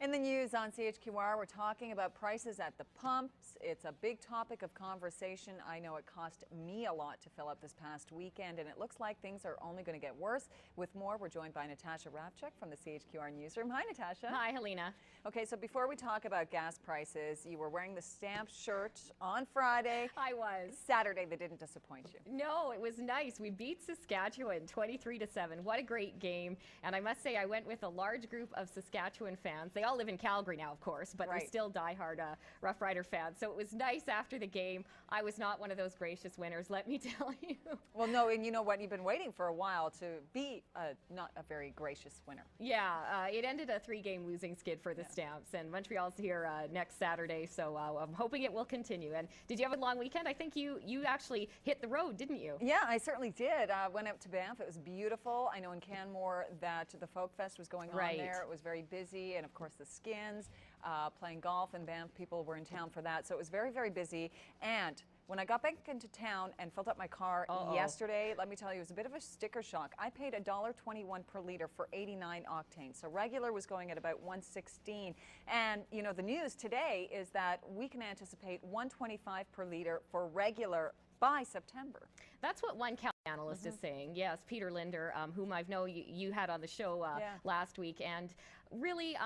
In the news on CHQR, we're talking about prices at the pumps. It's a big topic of conversation. I know it cost me a lot to fill up this past weekend, and it looks like things are only going to get worse. With more, we're joined by Natasha Ravchuk from the CHQR newsroom. Hi, Natasha. Hi, Helena. Okay, so before we talk about gas prices, you were wearing the stamped shirt on Friday. I was. Saturday, they didn't disappoint you. No, it was nice. We beat Saskatchewan 23-7. What a great game. And I must say, I went with a large group of Saskatchewan fans. They all live in Calgary now, of course, but they're still diehard Rough Rider fans. So it was nice after the game. I was not one of those gracious winners, let me tell you. Well, no, and you know what? You've been waiting for a while to be not a very gracious winner. Yeah, it ended a 3-game losing skid for the Stamps, and Montreal's here next Saturday, so I'm hoping it will continue. And did you have a long weekend? I think you actually hit the road, didn't you? Yeah, I certainly did. Went out to Banff. It was beautiful. I know in Canmore that the Folk Fest was going on there. It was very busy, and of course the Skins, playing golf in Banff. People were in town for that, so it was very, very busy. And when I got back into town and filled up my car yesterday, let me tell you, it was a bit of a sticker shock. I paid $1.21 per liter for 89 octane. So regular was going at about 116. And, you know, the news today is that we can anticipate 125 per liter for regular by September. That's what one Cal analyst is saying. Yes, Peter Linder, whom I know you had on the show last week. And really,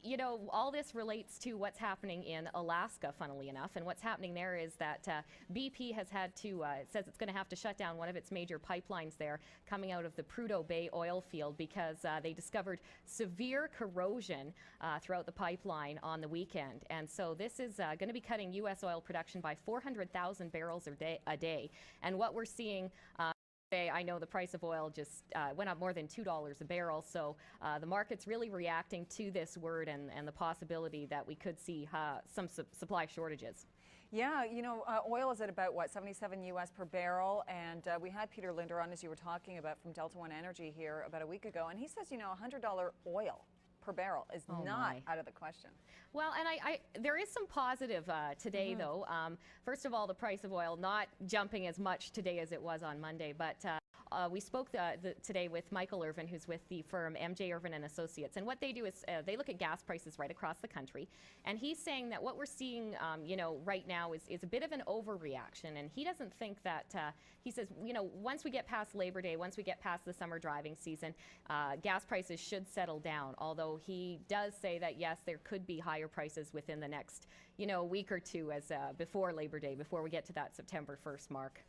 you know, all this relates to what's happening in Alaska, funnily enough. And what's happening there is that BP has had to, it says it's going to have to shut down one of its major pipelines there coming out of the Prudhoe Bay oil field because they discovered severe corrosion throughout the pipeline on the weekend. And so this is going to be cutting U.S. oil production by 400,000 barrels a day. And what we're seeing I know the price of oil just went up more than $2 a barrel, so the market's really reacting to this word and the possibility that we could see some supply shortages. Yeah, you know, oil is at about, what, 77 U.S. per barrel, and we had Peter Linder on, as you were talking about, from Delta One Energy here about a week ago, and he says, you know, $100 oil per barrel is not out of the question. Well, and there is some positive today, though. First of all, the price of oil not jumping as much today as it was on Monday, but we spoke today with Michael Irvin, who's with the firm MJ Irvin and Associates, and what they do is they look at gas prices right across the country, and he's saying that what we're seeing, you know, right now is a bit of an overreaction, and he doesn't think that. He says, you know, once we get past Labor Day, once we get past the summer driving season, gas prices should settle down. Although he does say that yes, there could be higher prices within the next, you know, week or two as before Labor Day, before we get to that September 1st mark.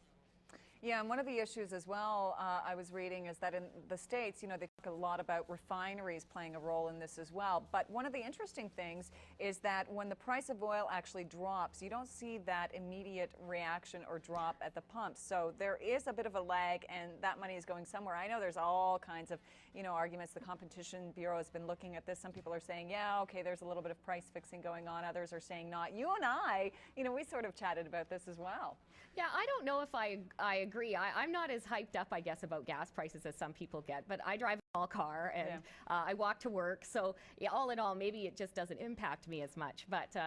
Yeah, and one of the issues as well I was reading is that in the States, you know, they talk a lot about refineries playing a role in this as well. But one of the interesting things is that when the price of oil actually drops, you don't see that immediate reaction or drop at the pumps. So there is a bit of a lag, and that money is going somewhere. I know there's all kinds of, you know, arguments. The Competition Bureau has been looking at this. Some people are saying, yeah, okay, there's a little bit of price fixing going on. Others are saying not. You and I, you know, we sort of chatted about this as well. Yeah, I don't know if I agree. I'm not as hyped up, I guess, about gas prices as some people get, but I drive a small car and I walk to work. So yeah, all in all, maybe it just doesn't impact me as much. But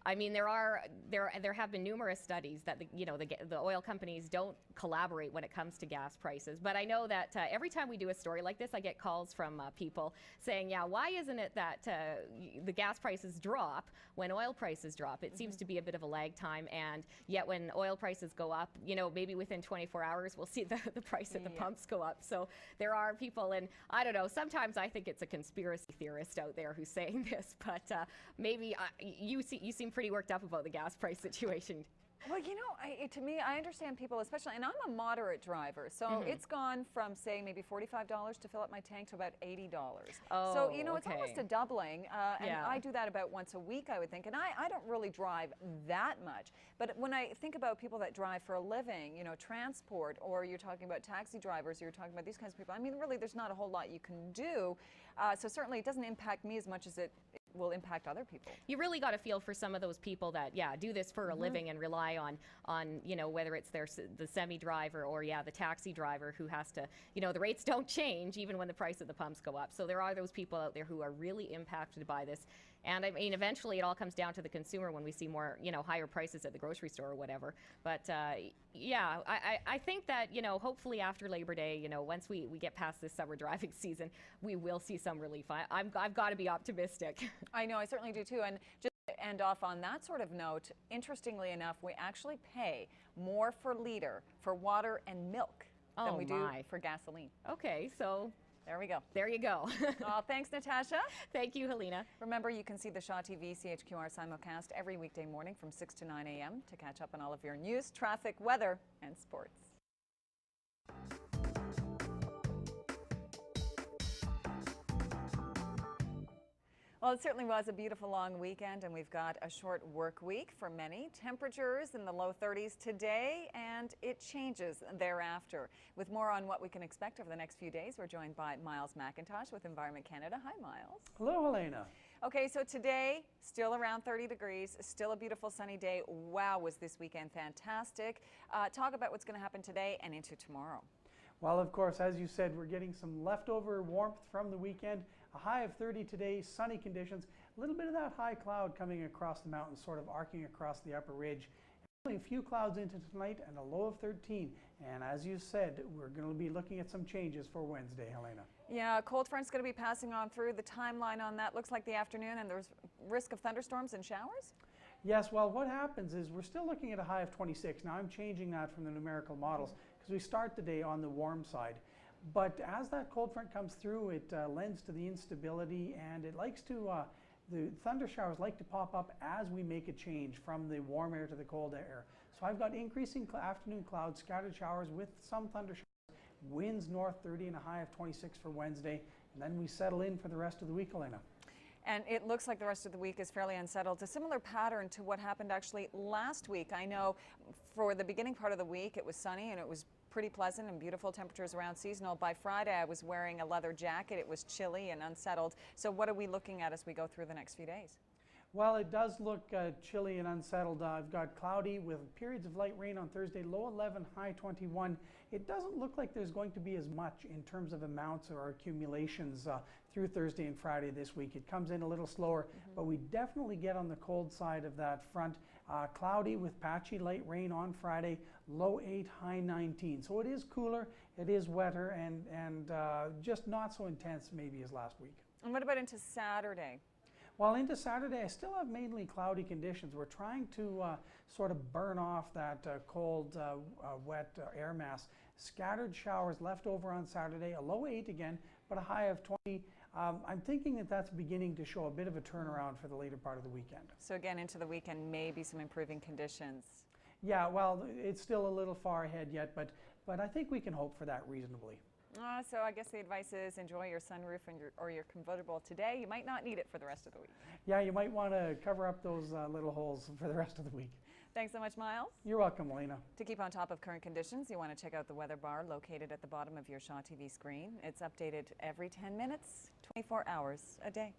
I mean, there have been numerous studies that the oil companies don't collaborate when it comes to gas prices. But I know that every time we do a story like this, I get calls from people saying, yeah, why isn't it that the gas prices drop when oil prices drop? It seems to be a bit of a lag time, and yet when oil prices go up, you know, maybe within 24 hours we'll see the price at the pumps go up. So there are people, and I don't know, sometimes I think it's a conspiracy theorist out there who's saying this, but maybe you seem pretty worked up about the gas price situation. Well, you know, to me, I understand people, especially, and I'm a moderate driver, so it's gone from, say, maybe $45 to fill up my tank to about $80. So, you know, it's almost a doubling, and I do that about once a week, I would think, and I don't really drive that much. But when I think about people that drive for a living, you know, transport, or you're talking about taxi drivers, or you're talking about these kinds of people, I mean, really, there's not a whole lot you can do. So certainly it doesn't impact me as much as it will impact other people. You really got to feel for some of those people that, do this for a living and rely on, you know, whether it's the semi-driver or, the taxi driver who has to, you know, the rates don't change even when the price of the pumps go up. So there are those people out there who are really impacted by this. And I mean, eventually it all comes down to the consumer when we see more, you know, higher prices at the grocery store or whatever. But Yeah, I think that, hopefully after Labor Day, once we get past this summer driving season, we will see some relief. I've got to be optimistic. I know, I certainly do too. And just to end off on that sort of note, interestingly enough, we actually pay more per liter for water and milk than we do for gasoline. Okay, so there we go. There you go. Thanks, Natasha. Thank you, Helena. Remember, you can see the Shaw TV CHQR simulcast every weekday morning from 6 to 9 a.m. to catch up on all of your news, traffic, weather, and sports. Well, it certainly was a beautiful long weekend, and we've got a short work week for many. Temperatures in the low 30s today, and it changes thereafter. With more on what we can expect over the next few days, we're joined by Miles McIntosh with Environment Canada. Hi, Miles. Hello, Helena. Okay, so today, still around 30 degrees, still a beautiful sunny day. Wow, was this weekend fantastic. Talk about what's going to happen today and into tomorrow. Well, of course, as you said, we're getting some leftover warmth from the weekend. A high of 30 today, sunny conditions. A little bit of that high cloud coming across the mountains, sort of arcing across the upper ridge. Only a few clouds into tonight and a low of 13. And as you said, we're going to be looking at some changes for Wednesday, Helena. Yeah, cold front's going to be passing on through. The timeline on that looks like the afternoon, and there's risk of thunderstorms and showers? Yes, well, what happens is we're still looking at a high of 26. Now, I'm changing that from the numerical models because we start the day on the warm side. But as that cold front comes through, it lends to the instability, and it likes to, the thunder showers like to pop up as we make a change from the warm air to the cold air. So I've got increasing afternoon clouds, scattered showers with some thunder showers, winds north 30 and a high of 26 for Wednesday, and then we settle in for the rest of the week, Elena. And it looks like the rest of the week is fairly unsettled. A similar pattern to what happened actually last week. I know for the beginning part of the week it was sunny and it was pretty pleasant and beautiful temperatures around seasonal. By Friday I was wearing a leather jacket. It was chilly and unsettled. So what are we looking at as we go through the next few days? Well, it does look chilly and unsettled. I've got cloudy with periods of light rain on Thursday, low 11, high 21. It doesn't look like there's going to be as much in terms of amounts or accumulations through Thursday and Friday this week. It comes in a little slower, but we definitely get on the cold side of that front. Cloudy with patchy light rain on Friday, low 8, high 19. So it is cooler, it is wetter, and just not so intense maybe as last week. And what about into Saturday? Well, into Saturday, I still have mainly cloudy conditions. We're trying to sort of burn off that cold, wet air mass. Scattered showers left over on Saturday, a low 8 again, but a high of 20. I'm thinking that that's beginning to show a bit of a turnaround for the later part of the weekend. So again, into the weekend, maybe some improving conditions. Yeah, well, it's still a little far ahead yet, but I think we can hope for that reasonably. So I guess the advice is enjoy your sunroof and or your convertible today. You might not need it for the rest of the week. Yeah, you might want to cover up those little holes for the rest of the week. Thanks so much, Miles. You're welcome, Elena. To keep on top of current conditions, you want to check out the weather bar located at the bottom of your Shaw TV screen. It's updated every 10 minutes, 24 hours a day.